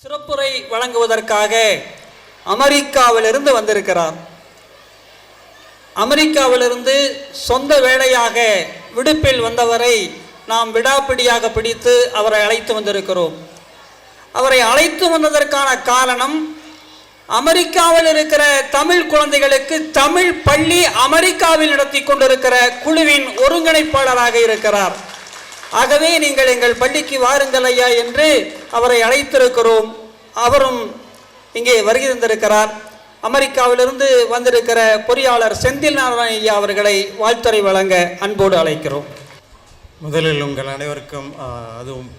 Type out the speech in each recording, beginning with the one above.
சிறப்புரை வழங்குவதற்காக அமெரிக்காவிலிருந்து வந்திருக்கிறார். அமெரிக்காவிலிருந்து சொந்த வேலையாக விடுப்பில் வந்தவரை நாம் விடாப்பிடியாக பிடித்து அவரை அழைத்து வந்திருக்கிறோம். அவரை அழைத்து வந்ததற்கான காரணம், அமெரிக்காவில் இருக்கிற தமிழ் குழந்தைகளுக்கு தமிழ் பள்ளி அமெரிக்காவில் நடத்தி கொண்டிருக்கிற குழுவின் ஒருங்கிணைப்பாளராக இருக்கிறார். ஆகவே நீங்கள் எங்கள் பள்ளிக்கு வாருங்கள் ஐயா என்று அவரை அழைத்திருக்கிறோம். அவரும் இங்கே வருகை தந்திருக்கிறார். அமெரிக்காவிலிருந்து வந்திருக்கிற பொறியாளர் செந்தில் நாராயண ஐயா அவர்களை வாழ்த்துரை வழங்க அன்போடு அழைக்கிறோம். முதலில் உங்கள் அனைவருக்கும், அதுவும்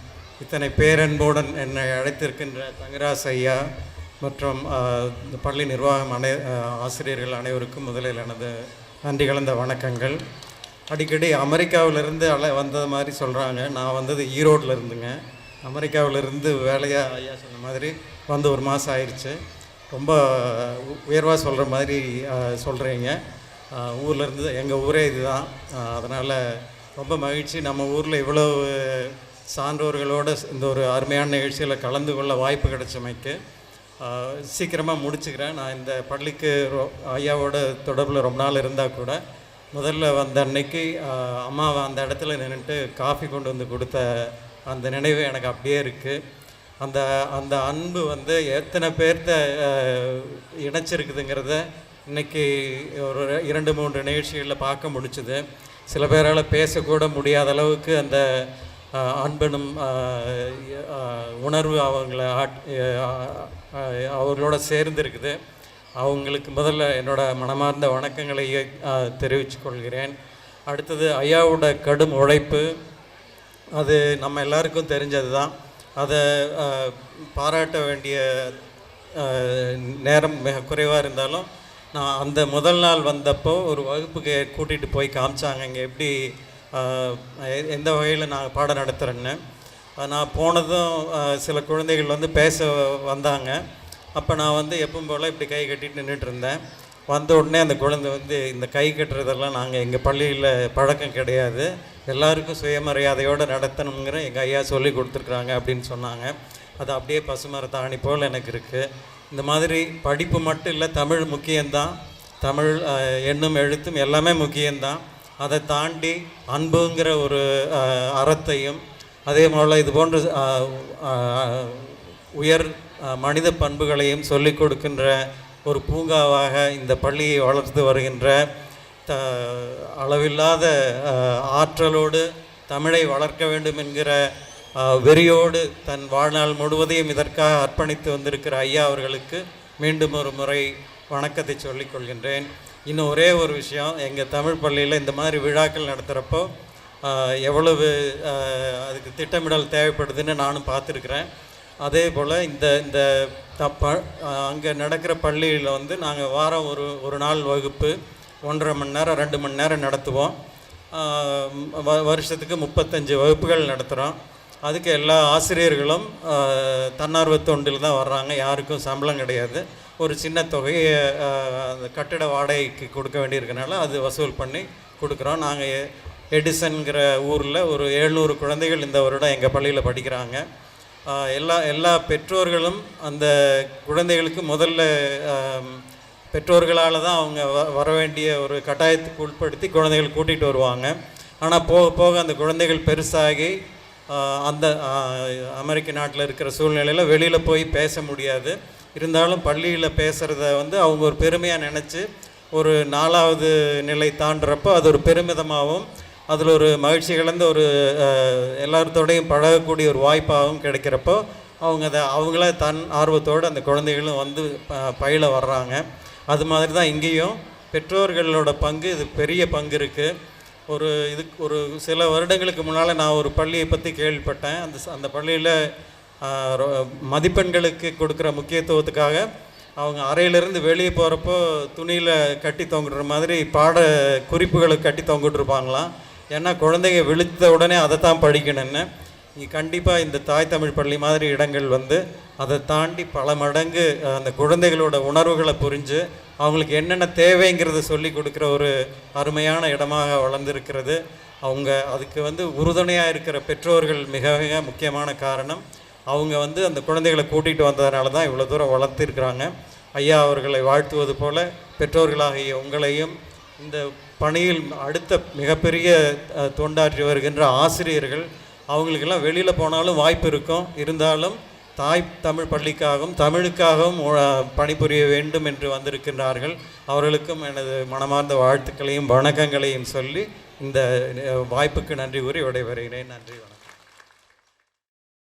இத்தனை பேரன்புடன் என்னை அழைத்திருக்கின்ற தங்கராஜ் ஐயா மற்றும் பள்ளி நிர்வாகம் ஆசிரியர்கள் அனைவருக்கும் முதலில் எனது நன்றி கலந்த வணக்கங்கள். அடிக்கடி அமெரிக்காவிலிருந்து வந்தது மாதிரி சொல்கிறாங்க. நான் வந்தது ஈரோட்டில் இருந்துங்க. அமெரிக்காவிலிருந்து வேலையாக ஐயா சொன்ன மாதிரி வந்து ஒரு மாதம் ஆயிடுச்சு. ரொம்ப உயர்வாக சொல்கிற மாதிரி சொல்கிறீங்க. ஊர்லேருந்து எங்கள் ஊரே இதுதான். அதனால் ரொம்ப மகிழ்ச்சி. நம்ம ஊரில் இவ்வளோ சான்றோர்களோடு இந்த ஒரு அருமையான நிகழ்ச்சியில் கலந்து கொள்ள வாய்ப்பு கிடைச்சமைக்கு சீக்கிரமாக முடிச்சுக்கிறேன். நான் இந்த பள்ளிக்கு ஐயாவோட தொடர்பில் ரொம்ப நாள் இருந்தால் கூட முதல்ல வந்த அன்னைக்கு அம்மாவை அந்த இடத்துல நின்றுட்டு காஃபி கொண்டு வந்து கொடுத்த அந்த நினைவு எனக்கு அப்படியே இருக்குது. அந்த அந்த அன்பு வந்து எத்தனை பேர்த்த இணைச்சிருக்குதுங்கிறத இன்றைக்கி ஒரு 2-3 நிகழ்ச்சிகளில் பார்க்க முடிச்சுது. சில பேரால் பேசக்கூட முடியாத அளவுக்கு அந்த அன்பனும் உணர்வு அவங்களோட சேர்ந்து இருக்குது. அவங்களுக்கு முதல்ல என்னோடய மனமார்ந்த வணக்கங்களை தெரிவித்து கொள்கிறேன். அடுத்தது ஐயாவோட கடும் உழைப்பு, அது நம்ம எல்லாருக்கும் தெரிஞ்சது தான். அதை பாராட்ட வேண்டிய நேரம் மிக குறைவாக இருந்தாலும், நான் அந்த முதல் நாள் வந்தப்போ ஒரு வகுப்புக்கு கூட்டிகிட்டு போய் காமிச்சாங்க இங்கே எப்படி எந்த வகையில் நான் பாடம் நடத்துகிறேன்னு. நான் போனதும் சில குழந்தைகள் வந்து பேச வந்தாங்க. அப்போ நான் வந்து எப்பவும் போல் இப்படி கை கட்டிட்டு நின்றுட்டு இருந்தேன். வந்த உடனே அந்த குழந்தை வந்து, இந்த கை கட்டுறதெல்லாம் நாங்கள் எங்கள் பள்ளியில் பழக்கம் கிடையாது, எல்லாருக்கும் சுயமரியாதையோடு நடத்தணுங்கிற எங்கள் ஐயா சொல்லி கொடுத்துருக்குறாங்க அப்படின்னு சொன்னாங்க. அது அப்படியே பசுமரத்தாணி போல் எனக்கு இருக்குது. இந்த மாதிரி படிப்பு மட்டும் இல்லை, தமிழ் முக்கியம்தான். தமிழ் எண்ணும் எழுத்தும் எல்லாமே முக்கியம்தான். அதை தாண்டி அன்புங்கிற ஒரு அறத்தையும், அதே போல் இது போன்ற உயர் மனித பண்புகளையும் சொல்லிக் கொடுக்கின்ற ஒரு பூங்காவாக இந்த பள்ளியை வளர்த்து வருகின்ற அளவில்லாத ஆற்றலோடு தமிழை வளர்க்க வேண்டும் என்கிற வெறியோடு தன் வாழ்நாள் முழுவதையும் இதற்காக அர்ப்பணித்து வந்திருக்கிற ஐயா அவர்களுக்கு மீண்டும் ஒரு முறை வணக்கத்தை சொல்லிக் கொள்கின்றேன். இன்னும் ஒரே ஒரு விஷயம், எங்கள் தமிழ் பள்ளியில் இந்த மாதிரி விழாக்கள் நடத்துகிறப்போ எவ்வளவு அதுக்கு திட்டமிடல் தேவைப்படுதுன்னு நானும் பார்த்துருக்குறேன். அதே போல் இந்த அங்கே நடக்கிற பள்ளியில் வந்து நாங்கள் வாரம் ஒரு நாள் வகுப்பு 1.5 மணி நேரம் 2 மணி நேரம் நடத்துவோம். வருஷத்துக்கு 35 வகுப்புகள் நடத்துகிறோம். அதுக்கு எல்லா ஆசிரியர்களும் தன்னார்வ தொண்டில் தான் வர்றாங்க. யாருக்கும் சம்பளம் கிடையாது. ஒரு சின்ன தொகையை அந்த கட்டிட வாடகைக்கு கொடுக்க வேண்டியிருக்கனால அது வசூல் பண்ணி கொடுக்குறோம். நாங்கள் எடிசன்கிற ஊரில் ஒரு 700 குழந்தைகள் இந்த வருடம் எங்கள் பள்ளியில் படிக்கிறாங்க. எல்லா பெற்றோர்களும் அந்த குழந்தைகளுக்கு முதல்ல பெற்றோர்களால் தான் அவங்க வர வேண்டிய ஒரு கட்டாயத்துக்கு உட்படுத்தி குழந்தைகள் கூட்டிகிட்டு வருவாங்க. ஆனால் போக போக அந்த குழந்தைகள் பெருசாகி அந்த அமெரிக்க நாட்டில் இருக்கிற சூழ்நிலையில் வெளியில் போய் பேச முடியாது. இருந்தாலும் பள்ளியில் பேசுகிறத வந்து அவங்க ஒரு பெருமையாக நினச்சி ஒரு 4வது நிலை தாண்டுறப்போ அது ஒரு பெருமிதமாகவும், அதில் ஒரு மகிழ்ச்சி கலந்த ஒரு எல்லாத்தோடையும் பழகக்கூடிய ஒரு வாய்ப்பாகவும் கிடைக்கிறப்போ அவங்கள தன் ஆர்வத்தோடு அந்த குழந்தைகளும் வந்து பயில வர்றாங்க. அது மாதிரி தான் இங்கேயும் பெற்றோர்களோட பங்கு, இது பெரிய பங்கு இருக்குது. ஒரு சில வருடங்களுக்கு முன்னால் நான் ஒரு பள்ளியை பற்றி கேள்விப்பட்டேன். அந்த பள்ளியில் மதிப்பெண்களுக்கு கொடுக்குற முக்கியத்துவத்துக்காக அவங்க அறையிலேருந்து வெளியே போகிறப்போ துணியில் கட்டி தொங்கிடுற மாதிரி பாட குறிப்புகளை கட்டி தொங்கிட்டுருப்பாங்களாம். ஏன்னா குழந்தைங்க விழித்த உடனே அதை தான் படிக்கணும்னு. இங்கே கண்டிப்பாக இந்த தாய் தமிழ் பள்ளி மாதிரி இடங்கள் வந்து அதை தாண்டி பல மடங்கு அந்த குழந்தைகளோட உணர்வுகளை புரிஞ்சு அவங்களுக்கு என்னென்ன தேவைங்கிறத சொல்லி கொடுக்குற ஒரு அருமையான இடமாக வளர்ந்துருக்கிறது. அவங்க அதுக்கு வந்து உறுதுணையாக இருக்கிற பெற்றோர்கள் மிக மிக முக்கியமான காரணம். அவங்க வந்து அந்த குழந்தைகளை கூட்டிகிட்டு வந்ததுனால தான் இவ்வளோ தூரம் வளர்த்திருக்கிறாங்க. ஐயா அவர்களை வாழ்த்துவது போல பெற்றோர்களாகிய உங்களையும் இந்த பணியில் அடுத்த மிகப்பெரிய தொண்டாற்றி வருகின்ற ஆசிரியர்கள், அவங்களுக்கெல்லாம் வெளியில் போனாலும் வாய்ப்பு இருக்கும், இருந்தாலும் தாய் தமிழ் பள்ளிக்காகவும் தமிழுக்காகவும் பணிபுரிய வேண்டும் என்று வந்திருக்கின்றார்கள். அவர்களுக்கும் எனது மனமார்ந்த வாழ்த்துக்களையும் வணக்கங்களையும் சொல்லி இந்த வாய்ப்புக்கு நன்றி கூறி விடைபெறுகிறேன். நன்றி, வணக்கம்.